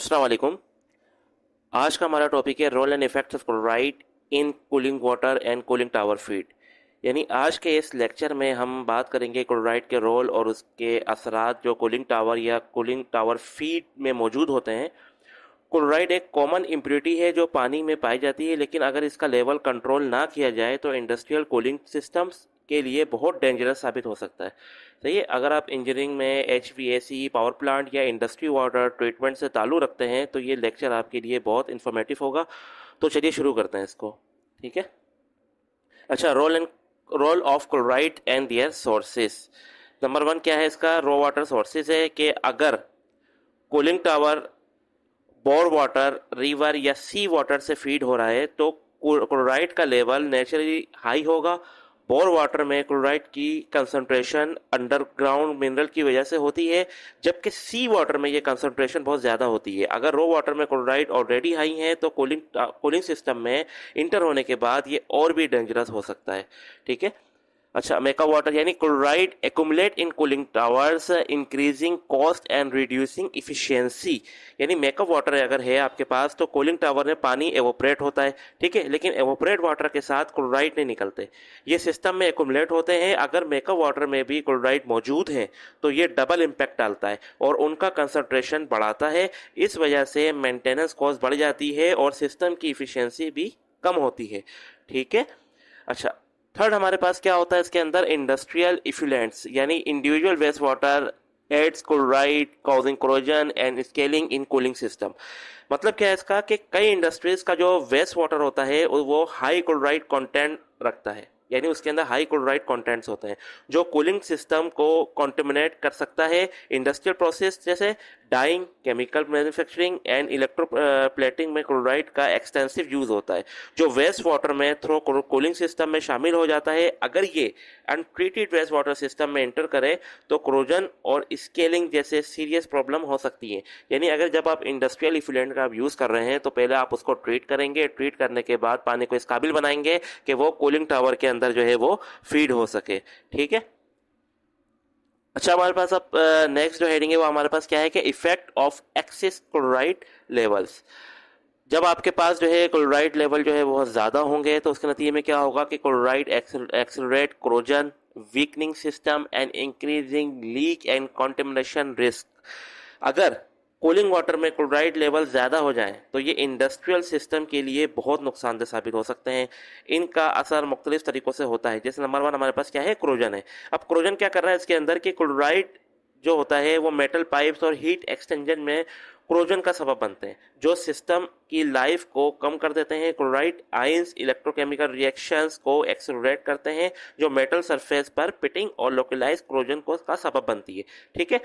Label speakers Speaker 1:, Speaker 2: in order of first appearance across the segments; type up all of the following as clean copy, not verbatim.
Speaker 1: अस्सलाम वालेकुम। आज का हमारा टॉपिक है role and effects of chloride in cooling water and cooling tower feed. यानी आज के इस लेक्चर में हम बात करेंगे क्लोराइड के रोल और उसके असरात जो कूलिंग टावर या कूलिंग टावर फीड में मौजूद होते हैं। क्लोराइड एक कॉमन इम्प्योरिटी है जो पानी में पाई जाती है, लेकिन अगर इसका लेवल कंट्रोल ना किया जाए तो इंडस्ट्रियल कूलिंग सिस्टम्स के लिए बहुत डेंजरस साबित हो सकता है। सही है, अगर आप इंजीनियरिंग में एचवीएसी, पावर प्लांट या इंडस्ट्री वाटर ट्रीटमेंट से ताल्लुक़ रखते हैं तो ये लेक्चर आपके लिए बहुत इन्फॉर्मेटिव होगा। तो चलिए शुरू करते हैं इसको। ठीक है। अच्छा, role of chloride and their sources. Number one क्या है इसका? रॉ वाटर सोर्सेज है कि अगर cooling tower bore water, river या सी वाटर से फीड हो रहा है तो क्लोराइड का लेवल नेचुरली हाई होगा। बोर वाटर में क्लोराइड की कंसंट्रेशन अंडरग्राउंड मिनरल की वजह से होती है, जबकि सी वाटर में ये कंसंट्रेशन बहुत ज़्यादा होती है। अगर रो वाटर में क्लोराइड ऑलरेडी हाई है तो कूलिंग सिस्टम में इंटर होने के बाद ये और भी डेंजरस हो सकता है। ठीक है। अच्छा, मेका वाटर यानी chloride accumulate in cooling towers increasing cost and reducing efficiency. यानी मेकअप वाटर अगर है आपके पास तो कूलिंग टावर में पानी एवोपरेट होता है। ठीक है, लेकिन एवोपरेट वाटर के साथ क्लोराइड नहीं निकलते, ये सिस्टम में एक्यूमुलेट होते हैं। अगर मेकअप वाटर में भी क्लोराइड मौजूद है तो ये डबल इम्पैक्ट डालता है और उनका कंसंट्रेशन बढ़ाता है। इस वजह से मेंटेनेंस कॉस्ट बढ़ जाती है और सिस्टम की इफिशियंसी भी कम होती है। ठीक है। अच्छा, थर्ड हमारे पास क्या होता है इसके अंदर? इंडस्ट्रियल इफ्लुएंट्स यानी individual waste water adds chloride causing corrosion and scaling in cooling system. मतलब क्या है इसका कि कई इंडस्ट्रीज का जो वेस्ट वाटर होता है वो हाई क्लोराइड कंटेंट रखता है, यानी उसके अंदर हाई क्लोराइड कंटेंट्स होते हैं जो कूलिंग सिस्टम को कॉन्टेमिनेट कर सकता है। इंडस्ट्रियल प्रोसेस जैसे dyeing, chemical manufacturing and electroplating में क्लोराइड का एक्सटेंसिव यूज होता है जो वेस्ट वाटर में थ्रो कूलिंग सिस्टम में शामिल हो जाता है। अगर ये अनट्रीटेड वेस्ट वाटर सिस्टम में एंटर करे तो क्रोजन और स्केलिंग जैसे सीरियस प्रॉब्लम हो सकती है। यानी अगर जब आप इंडस्ट्रियल इफ्लुएंट का आप यूज कर रहे हैं तो पहले आप उसको ट्रीट करेंगे, ट्रीट करने के बाद पानी को इस काबिल बनाएंगे कि वो कूलिंग टावर के अंदर जो है वो फीड हो सके। ठीक है। अच्छा, हमारे पास अब नेक्स्ट जो हेडिंग है वो हमारे पास क्या है कि effect of excess chloride levels. जब आपके पास जो है क्लोराइड लेवल जो है बहुत ज़्यादा होंगे तो उसके नतीजे में क्या होगा कि chloride accelerate corrosion, weakening system and increasing leak and contamination risk. अगर कूलिंग वाटर में क्लोराइड लेवल ज़्यादा हो जाए तो ये इंडस्ट्रियल सिस्टम के लिए बहुत नुकसानदेह साबित हो सकते हैं। इनका असर मुख्तलिफ तरीक़ों से होता है। जैसे नंबर वन हमारे पास क्या है? क्रोजन है। अब क्रोजन क्या कर रहा है इसके अंदर कि क्लोराइड जो होता है वो मेटल पाइप्स और हीट एक्सचेंजर में क्रोजन का सबब बनते हैं जो सिस्टम की लाइफ को कम कर देते हैं। क्लोराइड आयंस इलेक्ट्रोकेमिकल रिएक्शंस को एक्सेलरेट करते हैं जो मेटल सरफेस पर पिटिंग और लोकलाइज क्रोजन को का सबब बनती है। ठीक है।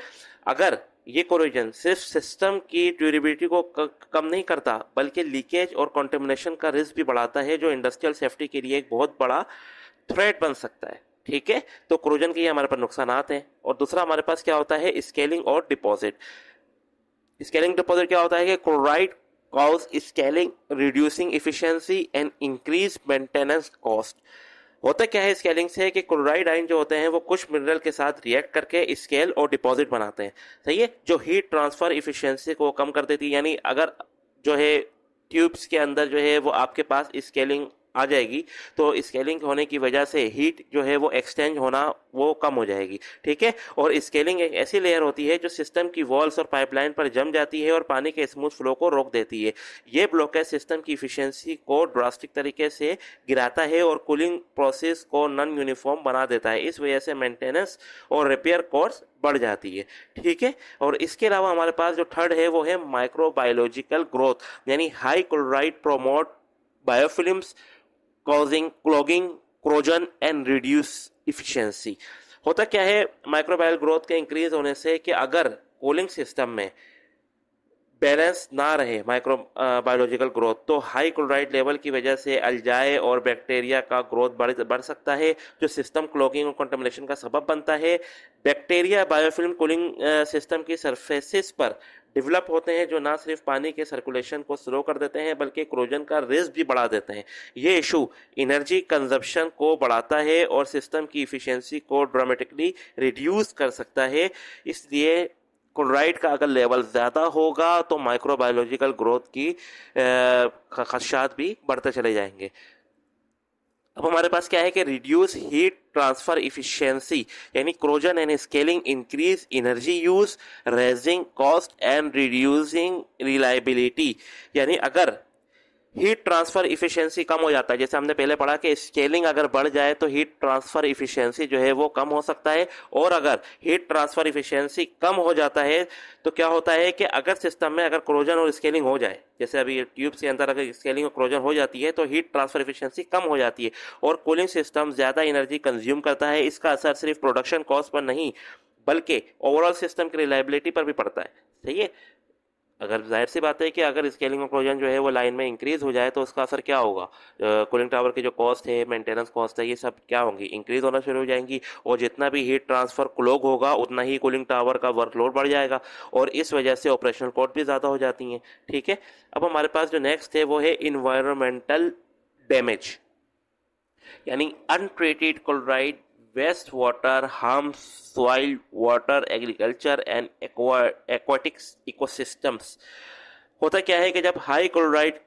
Speaker 1: अगर ये कोरोजन सिर्फ सिस्टम की ड्यूरेबिलिटी को कम नहीं करता बल्कि लीकेज और कंटेमिनेशन का रिस्क भी बढ़ाता है जो इंडस्ट्रियल सेफ्टी के लिए एक बहुत बड़ा थ्रेट बन सकता है। ठीक है। तो क्रोजन के ये हमारे पास नुकसानात हैं। और दूसरा हमारे पास क्या होता है? स्केलिंग और डिपॉजिट। स्केलिंग डिपॉजिट क्या होता है कि chloride cause scaling, reducing efficiency and increase maintenance cost. होता क्या है स्केलिंग से कि क्लोराइड आयन जो होते हैं वो कुछ मिनरल के साथ रिएक्ट करके स्केल और डिपॉजिट बनाते हैं। सही है, जो हीट ट्रांसफर इफिशियंसी को कम कर देती है। यानी अगर जो है ट्यूब्स के अंदर जो है वो आपके पास स्केलिंग आ जाएगी तो स्केलिंग होने की वजह से हीट जो है वो एक्सचेंज होना वो कम हो जाएगी। ठीक है। और स्केलिंग एक ऐसी लेयर होती है जो सिस्टम की वॉल्स और पाइपलाइन पर जम जाती है और पानी के स्मूथ फ्लो को रोक देती है। ये ब्लॉकेज सिस्टम की इफिशियंसी को ड्रास्टिक तरीके से गिराता है और कूलिंग प्रोसेस को नॉन यूनिफॉर्म बना देता है। इस वजह से मेंटेनेंस और रिपेयर कॉस्ट बढ़ जाती है। ठीक है। और इसके अलावा हमारे पास जो थर्ड है वो है माइक्रोबायोलॉजिकल ग्रोथ, यानी high chloride promote biofilms causing clogging, corrosion and reduce efficiency. होता क्या है माइक्रोबायल ग्रोथ के इंक्रीज होने से कि अगर कूलिंग सिस्टम में बैलेंस ना रहे माइक्रो बायोलॉजिकल ग्रोथ तो हाई क्लोराइड लेवल की वजह से अल्जाए और बैक्टीरिया का ग्रोथ बढ़ सकता है जो सिस्टम क्लॉगिंग और कंटामिनेशन का सबब बनता है। बैक्टीरिया बायोफिल्म कूलिंग सिस्टम की सरफेसिस पर डेवलप होते हैं जो ना सिर्फ पानी के सर्कुलेशन को स्लो कर देते हैं बल्कि क्रोजन का रिस्क भी बढ़ा देते हैं। ये इशू एनर्जी कंजप्शन को बढ़ाता है और सिस्टम की इफिशियंसी को ड्रामेटिकली रिड्यूस कर सकता है। इसलिए क्लोराइड का अगर लेवल ज़्यादा होगा तो माइक्रोबायोलॉजिकल ग्रोथ की खदशात भी बढ़ते चले जाएंगे। अब हमारे पास क्या है कि रिड्यूस हीट ट्रांसफर इफिशिएंसी, यानी corrosion and scaling increase energy use, raising cost and reducing reliability. यानी अगर हीट ट्रांसफर इफिशिएंसी कम हो जाता है, जैसे हमने पहले पढ़ा कि स्केलिंग अगर बढ़ जाए तो हीट ट्रांसफर इफिशिएंसी जो है वो कम हो सकता है, और अगर हीट ट्रांसफर इफिशिएंसी कम हो जाता है तो क्या होता है कि अगर सिस्टम में अगर क्रोजन और स्केलिंग हो जाए, जैसे अभी ट्यूब्स के अंदर अगर स्केलिंग और क्रोजन हो जाती है तो हीट ट्रांसफर इफिशिएंसी कम हो जाती है और कूलिंग सिस्टम ज़्यादा एनर्जी कंज्यूम करता है। इसका असर सिर्फ प्रोडक्शन कॉस्ट पर नहीं बल्कि ओवरऑल सिस्टम की रिलायबिलिटी पर भी पड़ता है। सही है, अगर जाहिर सी बात है कि अगर स्केलिंग और क्लोजन जो है वो लाइन में इंक्रीज हो जाए तो उसका असर क्या होगा, कूलिंग टावर की जो कॉस्ट है, मेंटेनेंस कॉस्ट है, ये सब क्या होंगी, इंक्रीज होना शुरू हो जाएंगी, और जितना भी हीट ट्रांसफर क्लॉग होगा उतना ही कूलिंग टावर का वर्कलोड बढ़ जाएगा और इस वजह से ऑपरेशनल कॉस्ट भी ज़्यादा हो जाती हैं। ठीक है, अब हमारे पास जो नेक्स्ट है वो है इन्वायरमेंटल डैमेज, यानी untreated chloride waste water harms soil water agriculture and aquatics ecosystems. होता क्या है कि जब हाई क्लोराइड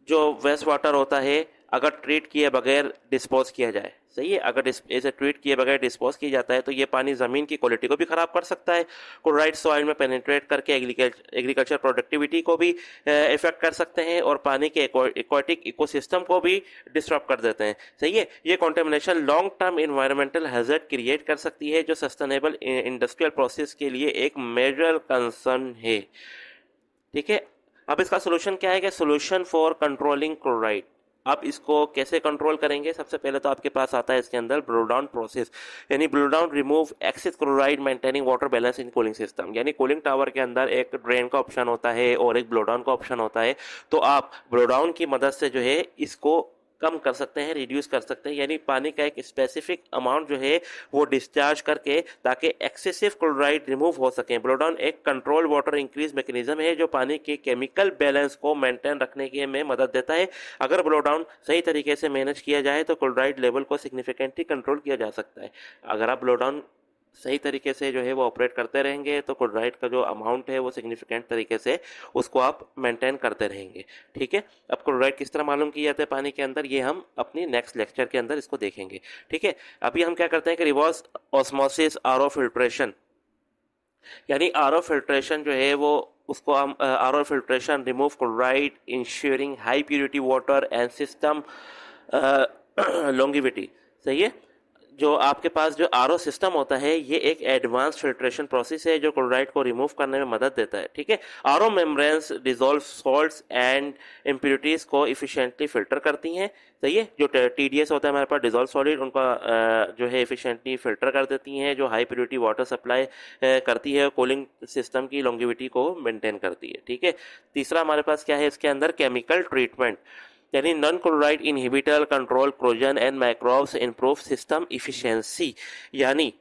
Speaker 1: जो वेस्ट वाटर होता है अगर ट्रीट किए बगैर डिस्पोज किया जाए, सही है, अगर ऐसे ट्रीट किए बगैर डिस्पोज किया जाता है तो ये पानी ज़मीन की क्वालिटी को भी ख़राब कर सकता है, क्लोराइड सॉइल में पेनिट्रेट करके एग्रीकल्चर प्रोडक्टिविटी को भी इफेक्ट कर सकते हैं और पानी के एक्वाटिक इकोसिस्टम को भी डिस्टर्ब कर देते हैं। सही है, ये contamination long term environmental hazard create कर सकती है जो सस्टेनेबल इंडस्ट्रियल प्रोसेस के लिए एक मेजर कंसर्न है। ठीक है, अब इसका सोल्यूशन क्या है कि सोल्यूशन फॉर कंट्रोलिंग क्लोराइड। आप इसको कैसे कंट्रोल करेंगे, सबसे पहले तो आपके पास आता है इसके अंदर ब्लो डाउन प्रोसेस, यानी blow down remove excess chloride maintaining water balance in cooling system. यानी कूलिंग टावर के अंदर एक ड्रेन का ऑप्शन होता है और एक ब्लो डाउन का ऑप्शन होता है, तो आप ब्लो डाउन की मदद से जो है इसको कम कर सकते हैं, रिड्यूस कर सकते हैं, यानी पानी का एक स्पेसिफिक अमाउंट जो है वो डिस्चार्ज करके ताकि एक्सेसिव क्लोराइड रिमूव हो सके। ब्लो डाउन एक कंट्रोल वाटर इंक्रीज मैकेनिज्म है जो पानी के केमिकल बैलेंस को मेंटेन रखने के में मदद देता है। अगर ब्लो डाउन सही तरीके से मैनेज किया जाए तो क्लोराइड लेवल को सिग्निफिकेंटली कंट्रोल किया जा सकता है। अगर आप ब्लो डाउन सही तरीके से जो है वो ऑपरेट करते रहेंगे तो क्लोराइड का जो अमाउंट है वो सिग्निफिकेंट तरीके से उसको आप मेंटेन करते रहेंगे। ठीक है, अब क्लोराइड किस तरह मालूम किया जाता है पानी के अंदर, ये हम अपनी नेक्स्ट लेक्चर के अंदर इसको देखेंगे। ठीक है, अभी हम क्या करते हैं कि रिवर्स ऑस्मोसिस आरओ फिल्ट्रेशन, यानी आरओ फिल्ट्रेशन जो है वो उसको हम RO filtration remove chloride ensuring high purity water and system longevity. सही है, जो आपके पास जो आरओ सिस्टम होता है ये एक एडवांस फिल्ट्रेशन प्रोसेस है जो क्लोराइड को रिमूव करने में मदद देता है। ठीक है, RO membranes dissolve salts and impurities को इफिशिएंटली फिल्टर करती हैं। सही है, जो टीडीएस होता है हमारे पास डिजोल्व सॉलिड उनका जो है इफिशिएंटली फिल्टर कर देती हैं, जो हाई प्योरिटी वाटर सप्लाई करती है, कूलिंग सिस्टम की लॉन्गिविटी को मेंटेन करती है। ठीक है, तीसरा हमारे पास क्या है इसके अंदर, केमिकल ट्रीटमेंट, यानी non chloride inhibitor control corrosion and microbes improve system efficiency. यानी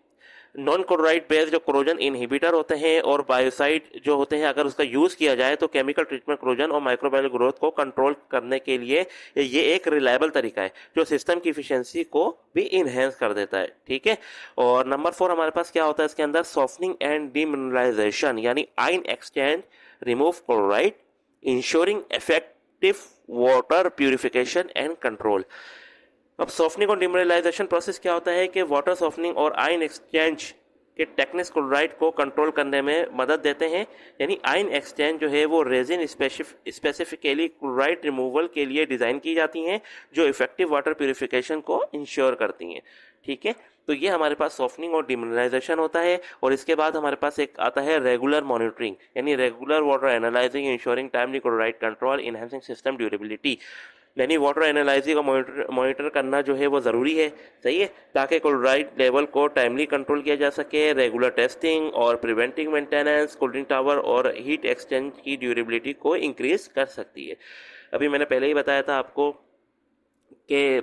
Speaker 1: नॉन क्लोराइड बेस्ड जो क्रोजन इनहिबिटर होते हैं और बायोसाइड जो होते हैं अगर उसका यूज़ किया जाए तो केमिकल ट्रीटमेंट क्रोजन और माइक्रोबायल ग्रोथ को कंट्रोल करने के लिए ये एक रिलायबल तरीका है जो सिस्टम की इफिशिएंसी को भी इनहेंस कर देता है। ठीक है, और नंबर 4 हमारे पास क्या होता है इसके अंदर, सॉफ्टनिंग एंड डीमिनरलाइजेशन, यानी ion exchange remove chloride ensuring effective water purification and control. अब सॉफ्टनिंग और डिमिनरलाइजेशन प्रोसेस क्या होता है कि वाटर सॉफ्टनिंग और आयन एक्सचेंज के टेक्निक्स क्लोराइड को कंट्रोल करने में मदद देते हैं। यानी आयन एक्सचेंज जो है वो रेजिन स्पेसिफिकली क्लोराइड रिमूवल के लिए डिज़ाइन की जाती हैं जो इफेक्टिव वाटर प्यूरिफिकेशन को इंश्योर करती हैं। ठीक है, तो ये हमारे पास सॉफ्टनिंग और डिमिनरलाइजेशन होता है। और इसके बाद हमारे पास एक आता है रेगुलर मॉनिटरिंग, यानी regular water analysing ensuring timely chloride control enhancing system durability. यानी वाटर एनालाइजिंग का मॉनिटर करना जो है वो ज़रूरी है। सही है, ताकि क्लोराइड लेवल को टाइमली कंट्रोल किया जा सके। रेगुलर टेस्टिंग और प्रिवेंटिव मेंटेनेंस कूलिंग टावर और हीट एक्सचेंज की ड्यूरेबिलिटी को इंक्रीज कर सकती है। अभी मैंने पहले ही बताया था आपको कि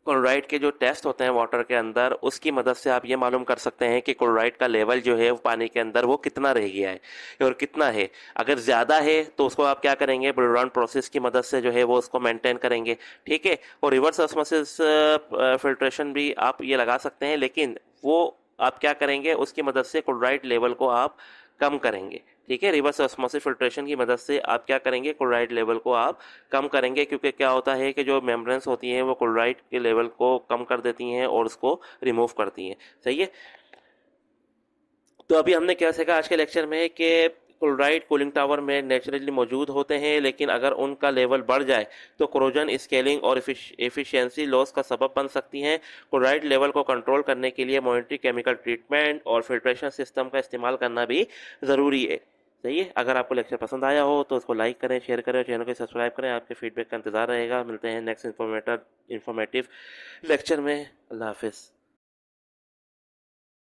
Speaker 1: क्लोराइड के जो टेस्ट होते हैं वाटर के अंदर उसकी मदद से आप ये मालूम कर सकते हैं कि क्लोराइड का लेवल जो है वो पानी के अंदर वो कितना रह गया है और कितना है। अगर ज़्यादा है तो उसको आप क्या करेंगे, ब्लो डाउन प्रोसेस की मदद से जो है वो उसको मेंटेन करेंगे। ठीक है, और रिवर्स ऑस्मोसिस फिल्ट्रेशन भी आप ये लगा सकते हैं, लेकिन वो आप क्या करेंगे उसकी मदद से क्लोराइड लेवल को आप कम करेंगे। ठीक है, रिवर्स ऑस्मोसिस फिल्ट्रेशन की मदद से आप क्या करेंगे, क्लोराइड लेवल को आप कम करेंगे, क्योंकि क्या होता है कि जो मेम्ब्रेन्स होती हैं वो क्लोराइड के लेवल को कम कर देती हैं और उसको रिमूव करती हैं। सही है। तो अभी हमने क्या सीखा आज के लेक्चर में कि क्लोराइड कूलिंग टावर में नेचुरली मौजूद होते हैं, लेकिन अगर उनका लेवल बढ़ जाए तो कोरोजन, स्केलिंग और एफिशिएंसी लॉस का सबब बन सकती हैं। क्लोराइड लेवल को कंट्रोल करने के लिए मॉनिटरी केमिकल ट्रीटमेंट और फिल्ट्रेशन सिस्टम का इस्तेमाल करना भी ज़रूरी है। सही है। अगर आपको लेक्चर पसंद आया हो तो उसको लाइक करें, शेयर करें और चैनल को सब्सक्राइब करें। आपके फीडबैक का इंतज़ार रहेगा। मिलते हैं नेक्स्ट इन्फॉर्मेटिव लेक्चर में। अल्लाह हाफिज़।